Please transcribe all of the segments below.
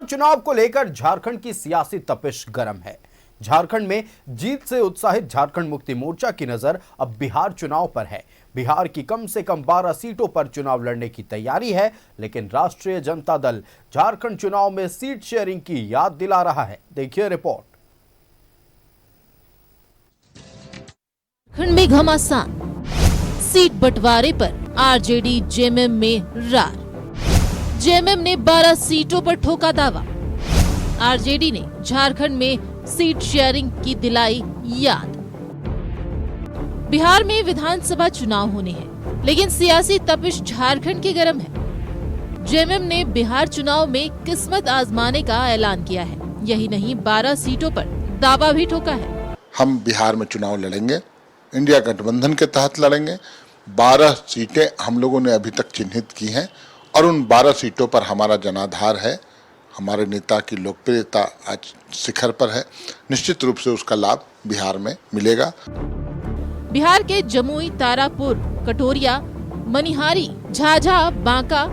चुनाव को लेकर झारखंड की सियासी तपिश गर्म है। झारखंड में जीत से उत्साहित झारखंड मुक्ति मोर्चा की नजर अब बिहार चुनाव पर है। बिहार की कम से कम 12 सीटों पर चुनाव लड़ने की तैयारी है, लेकिन राष्ट्रीय जनता दल झारखंड चुनाव में सीट शेयरिंग की याद दिला रहा है। देखिए रिपोर्ट। झारखंड में घमासान, सीट बंटवारे पर आरजेडी जेएमएम में रार। जेएमएम ने 12 सीटों पर ठोका दावा। आरजेडी ने झारखंड में सीट शेयरिंग की दिलाई याद। बिहार में विधानसभा चुनाव होने हैं, लेकिन सियासी तपिश झारखंड की गर्म है। जेएमएम ने बिहार चुनाव में किस्मत आजमाने का ऐलान किया है। यही नहीं, 12 सीटों पर दावा भी ठोका है। हम बिहार में चुनाव लड़ेंगे, इंडिया गठबंधन के तहत लड़ेंगे। 12 सीटें हम लोगों ने अभी तक चिन्हित की हैं और उन 12 सीटों पर हमारा जनाधार है। हमारे नेता की लोकप्रियता आज शिखर पर है। निश्चित रूप से उसका लाभ बिहार में मिलेगा। बिहार के जमुई, तारापुर, कटोरिया, मनिहारी, झाझा, बांका,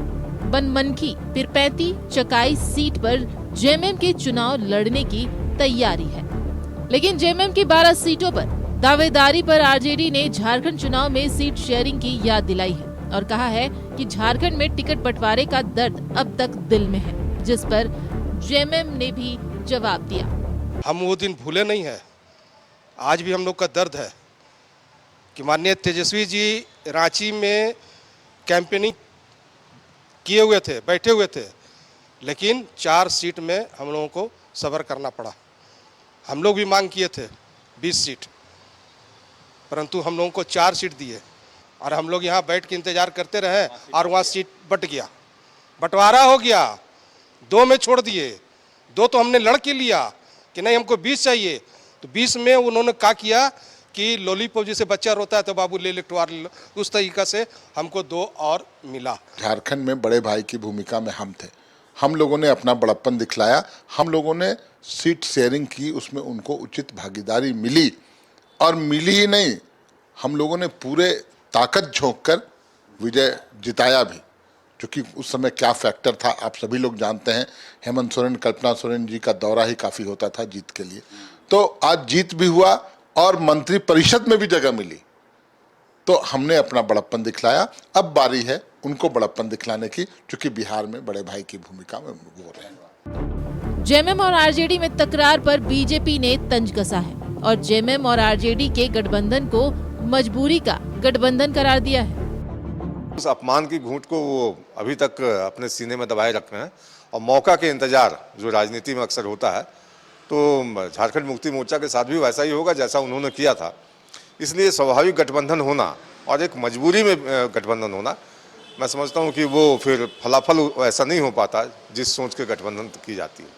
बनमनखी, पीरपैंती, चकाई सीट पर जेएमएम के चुनाव लड़ने की तैयारी है। लेकिन जेएमएम की 12 सीटों पर दावेदारी पर आरजेडी ने झारखंड चुनाव में सीट शेयरिंग की याद दिलाई है और कहा है कि झारखंड में टिकट बंटवारे का दर्द अब तक दिल में है, जिस पर जेएमएम ने भी जवाब दिया। हम वो दिन भूले नहीं है। आज भी हम लोग का दर्द है कि माननीय तेजस्वी जी रांची में कैंपेनिंग किए हुए थे, बैठे हुए थे, लेकिन 4 सीट में हम लोगों को सब्र करना पड़ा। हम लोग भी मांग किए थे 20 सीट, परंतु हम लोगों को 4 सीट दिए और हम लोग यहाँ बैठ के इंतजार करते रहे और वहाँ सीट बट गया, बंटवारा हो गया। 2 में छोड़ दिए। 2 तो हमने लड़ के लिया कि नहीं हमको 20 चाहिए, तो 20 में उन्होंने क्या किया कि लॉलीपॉप जैसे बच्चा रोता है तो बाबू ले लिटवार लो, उस तरीका से हमको 2 और मिला। झारखंड में बड़े भाई की भूमिका में हम थे। हम लोगों ने अपना बड़प्पन दिखलाया। हम लोगों ने सीट शेयरिंग की, उसमें उनको उचित भागीदारी मिली और मिली ही नहीं, हम लोगों ने पूरे ताकत झोंक कर विजय जिताया भी। क्योंकि उस समय क्या फैक्टर था आप सभी लोग जानते हैं। हेमंत सोरेन, कल्पना सोरेन जी का दौरा ही काफ़ी होता था जीत के लिए। तो आज जीत भी हुआ और मंत्री परिषद में भी जगह मिली, तो हमने अपना बड़प्पन दिखलाया। अब बारी है उनको बड़प्पन दिखलाने की, क्योंकि बिहार में बड़े भाई की भूमिका में वो रहे। जेएमएम और आरजेडी में तकरार पर बीजेपी ने तंज कसा है और जेएमएम और आरजेडी के गठबंधन को मजबूरी का गठबंधन करार दिया है। उस अपमान की घूंट को वो अभी तक अपने सीने में दबाए रखे हैं और मौका के इंतजार जो राजनीति में अक्सर होता है, तो झारखंड मुक्ति मोर्चा के साथ भी वैसा ही होगा जैसा उन्होंने किया था। इसलिए स्वाभाविक गठबंधन होना और एक मजबूरी में गठबंधन होना, मैं समझता हूँ कि वो फिर फलाफल ऐसा नहीं हो पाता जिस सोच के गठबंधन की जाती है।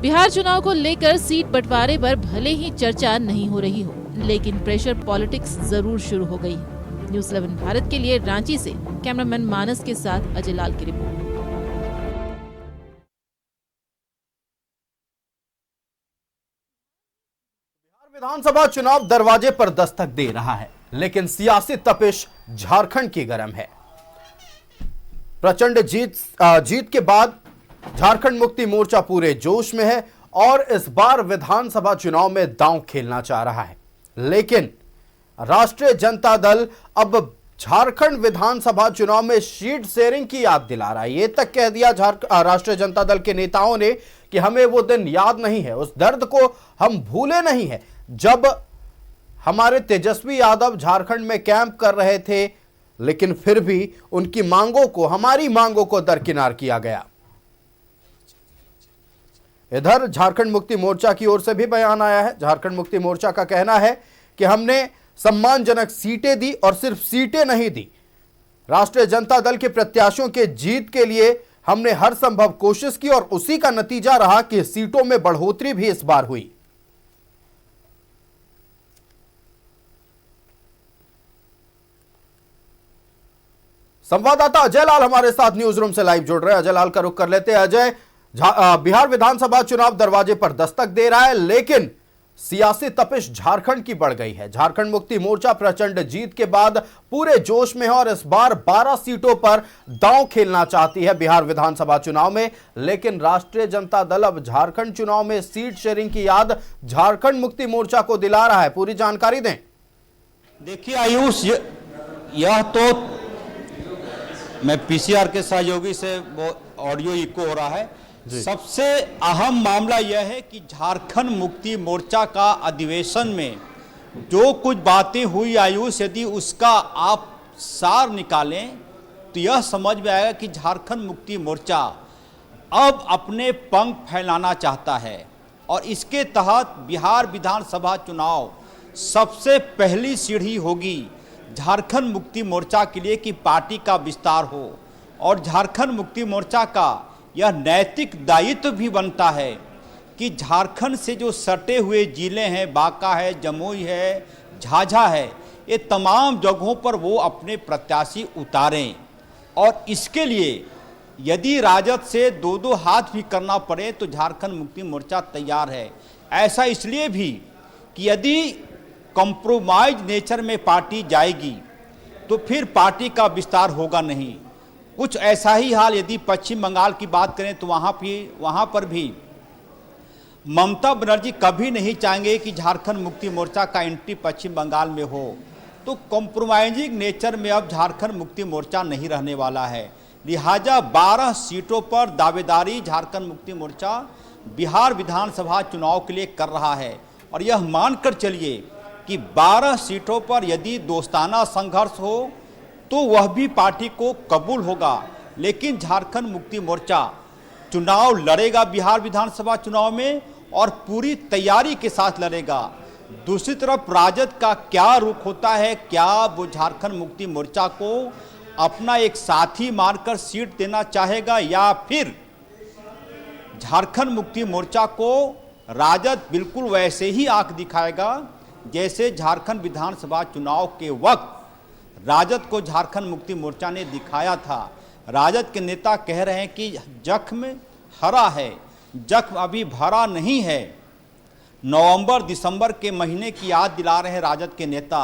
बिहार चुनाव को लेकर सीट बंटवारे पर भले ही चर्चा नहीं हो रही हो, लेकिन प्रेशर पॉलिटिक्स जरूर शुरू हो गई है। न्यूज़ 11 भारत के लिए रांची से कैमरामैन मानस के साथ अजय लाल की रिपोर्ट। बिहार विधानसभा चुनाव दरवाजे पर दस्तक दे रहा है, लेकिन सियासी तपिश झारखंड की गर्म है। प्रचंड जीत के बाद झारखंड मुक्ति मोर्चा पूरे जोश में है और इस बार विधानसभा चुनाव में दांव खेलना चाह रहा है। लेकिन राष्ट्रीय जनता दल अब झारखंड विधानसभा चुनाव में सीट शेयरिंग की याद दिला रहा है। ये तक कह दिया राष्ट्रीय जनता दल के नेताओं ने कि हमें वो दिन याद नहीं है, उस दर्द को हम भूले नहीं है जब हमारे तेजस्वी यादव झारखंड में कैंप कर रहे थे, लेकिन फिर भी उनकी मांगों को, हमारी मांगों को दरकिनार किया गया। इधर झारखंड मुक्ति मोर्चा की ओर से भी बयान आया है। झारखंड मुक्ति मोर्चा का कहना है कि हमने सम्मानजनक सीटें दी और सिर्फ सीटें नहीं दी, राष्ट्रीय जनता दल के प्रत्याशियों के जीत के लिए हमने हर संभव कोशिश की और उसी का नतीजा रहा कि सीटों में बढ़ोतरी भी इस बार हुई। संवाददाता अजय लाल हमारे साथ न्यूज रूम से लाइव जुड़ रहे हैं। अजय लाल का रुख कर लेते हैं। अजय, बिहार विधानसभा चुनाव दरवाजे पर दस्तक दे रहा है, लेकिन सियासी तपिश झारखंड की बढ़ गई है। झारखंड मुक्ति मोर्चा प्रचंड जीत के बाद पूरे जोश में है और इस बार 12 सीटों पर दांव खेलना चाहती है बिहार विधानसभा चुनाव में। लेकिन राष्ट्रीय जनता दल अब झारखंड चुनाव में सीट शेयरिंग की याद झारखंड मुक्ति मोर्चा को दिला रहा है। पूरी जानकारी दें। देखिए आयुष, यह तो मैं पीसीआर के सहयोगी से वो ऑडियो इको हो रहा है। सबसे अहम मामला यह है कि झारखंड मुक्ति मोर्चा का अधिवेशन में जो कुछ बातें हुई आयुष, यदि उसका आप सार निकालें तो यह समझ में आएगा कि झारखंड मुक्ति मोर्चा अब अपने पंख फैलाना चाहता है और इसके तहत बिहार विधानसभा चुनाव सबसे पहली सीढ़ी होगी झारखंड मुक्ति मोर्चा के लिए कि पार्टी का विस्तार हो। और झारखंड मुक्ति मोर्चा का यह नैतिक दायित्व भी बनता है कि झारखंड से जो सटे हुए जिले हैं, बांका है, जमुई है, झाझा है, ये तमाम जगहों पर वो अपने प्रत्याशी उतारें। और इसके लिए यदि राजद से दो दो हाथ भी करना पड़े तो झारखंड मुक्ति मोर्चा तैयार है। ऐसा इसलिए भी कि यदि कॉम्प्रोमाइज नेचर में पार्टी जाएगी तो फिर पार्टी का विस्तार होगा नहीं। कुछ ऐसा ही हाल यदि पश्चिम बंगाल की बात करें तो वहाँ पर भी ममता बनर्जी कभी नहीं चाहेंगे कि झारखंड मुक्ति मोर्चा का एंट्री पश्चिम बंगाल में हो। तो कॉम्प्रोमाइजिंग नेचर में अब झारखंड मुक्ति मोर्चा नहीं रहने वाला है। लिहाजा 12 सीटों पर दावेदारी झारखंड मुक्ति मोर्चा बिहार विधानसभा चुनाव के लिए कर रहा है। और यह मानकर चलिए कि 12 सीटों पर यदि दोस्ताना संघर्ष हो तो वह भी पार्टी को कबूल होगा। लेकिन झारखंड मुक्ति मोर्चा चुनाव लड़ेगा बिहार विधानसभा चुनाव में और पूरी तैयारी के साथ लड़ेगा। दूसरी तरफ राजद का क्या रुख होता है, क्या वो झारखंड मुक्ति मोर्चा को अपना एक साथी मानकर सीट देना चाहेगा या फिर झारखंड मुक्ति मोर्चा को राजद बिल्कुल वैसे ही आंख दिखाएगा जैसे झारखंड विधानसभा चुनाव के वक्त राजद को झारखंड मुक्ति मोर्चा ने दिखाया था। राजद के नेता कह रहे हैं कि जख्म हरा है, जख्म अभी भरा नहीं है। नवंबर दिसंबर के महीने की याद दिला रहे हैं राजद के नेता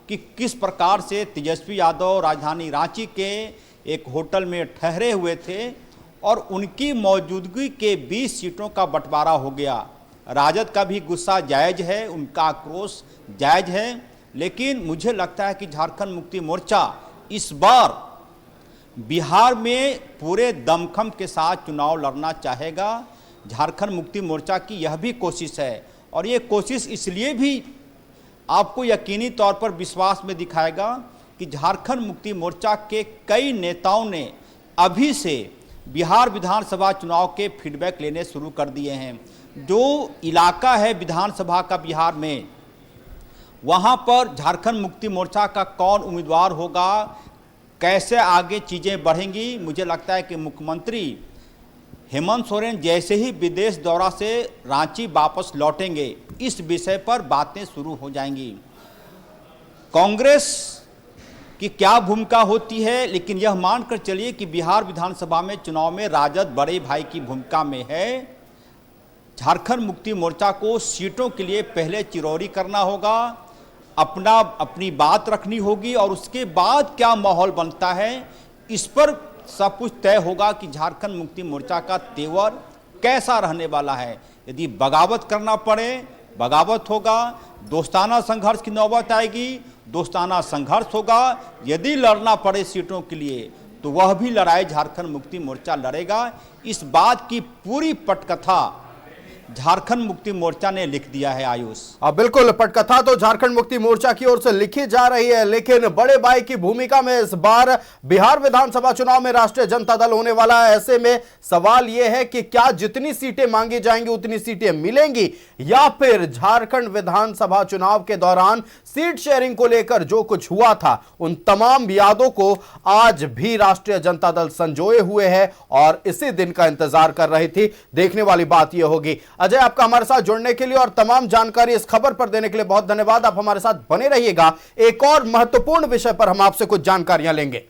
कि किस प्रकार से तेजस्वी यादव राजधानी रांची के एक होटल में ठहरे हुए थे और उनकी मौजूदगी के 20 सीटों का बंटवारा हो गया। राजद का भी गुस्सा जायज़ है, उनका आक्रोश जायज़ है, लेकिन मुझे लगता है कि झारखंड मुक्ति मोर्चा इस बार बिहार में पूरे दमखम के साथ चुनाव लड़ना चाहेगा। झारखंड मुक्ति मोर्चा की यह भी कोशिश है और ये कोशिश इसलिए भी आपको यकीनी तौर पर विश्वास में दिखाएगा कि झारखंड मुक्ति मोर्चा के कई नेताओं ने अभी से बिहार विधानसभा चुनाव के फीडबैक लेने शुरू कर दिए हैं। जो इलाका है विधानसभा का बिहार में, वहाँ पर झारखंड मुक्ति मोर्चा का कौन उम्मीदवार होगा, कैसे आगे चीज़ें बढ़ेंगी, मुझे लगता है कि मुख्यमंत्री हेमंत सोरेन जैसे ही विदेश दौरा से रांची वापस लौटेंगे इस विषय पर बातें शुरू हो जाएंगी। कांग्रेस की क्या भूमिका होती है, लेकिन यह मानकर चलिए कि बिहार विधानसभा में चुनाव में राजद बड़े भाई की भूमिका में है। झारखंड मुक्ति मोर्चा को सीटों के लिए पहले चिरौरी करना होगा, अपनी बात रखनी होगी और उसके बाद क्या माहौल बनता है इस पर सब कुछ तय होगा कि झारखंड मुक्ति मोर्चा का तेवर कैसा रहने वाला है। यदि बगावत करना पड़े बगावत होगा, दोस्ताना संघर्ष की नौबत आएगी दोस्ताना संघर्ष होगा, यदि लड़ना पड़े सीटों के लिए तो वह भी लड़ाई झारखंड मुक्ति मोर्चा लड़ेगा। इस बात की पूरी पटकथा झारखंड मुक्ति मोर्चा ने लिख दिया है आयुष। अब बिल्कुल पटकथा तो झारखंड मुक्ति मोर्चा की ओर से लिखी जा रही है, लेकिन बड़े भाई की भूमिका में इस बार बिहार विधानसभा चुनाव में राष्ट्रीय जनता दल होने वाला है। ऐसे में सवाल यह है कि क्या जितनी सीटें मांगी जाएंगी उतनी सीटें मिलेंगी या फिर झारखंड विधानसभा चुनाव के दौरान सीट शेयरिंग को लेकर जो कुछ हुआ था उन तमाम यादों को आज भी राष्ट्रीय जनता दल संजोए हुए है और इसी दिन का इंतजार कर रही थी। देखने वाली बात यह होगी। अजय, आपका हमारे साथ जुड़ने के लिए और तमाम जानकारी इस खबर पर देने के लिए बहुत धन्यवाद। आप हमारे साथ बने रहिएगा, एक और महत्वपूर्ण विषय पर हम आपसे कुछ जानकारियां लेंगे।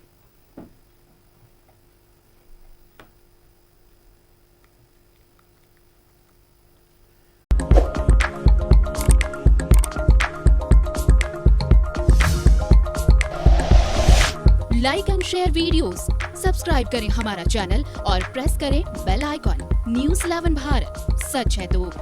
Like and share videos, subscribe करें हमारा चैनल और प्रेस करें बेल आइकॉन। News 11 भारत, सच है तो।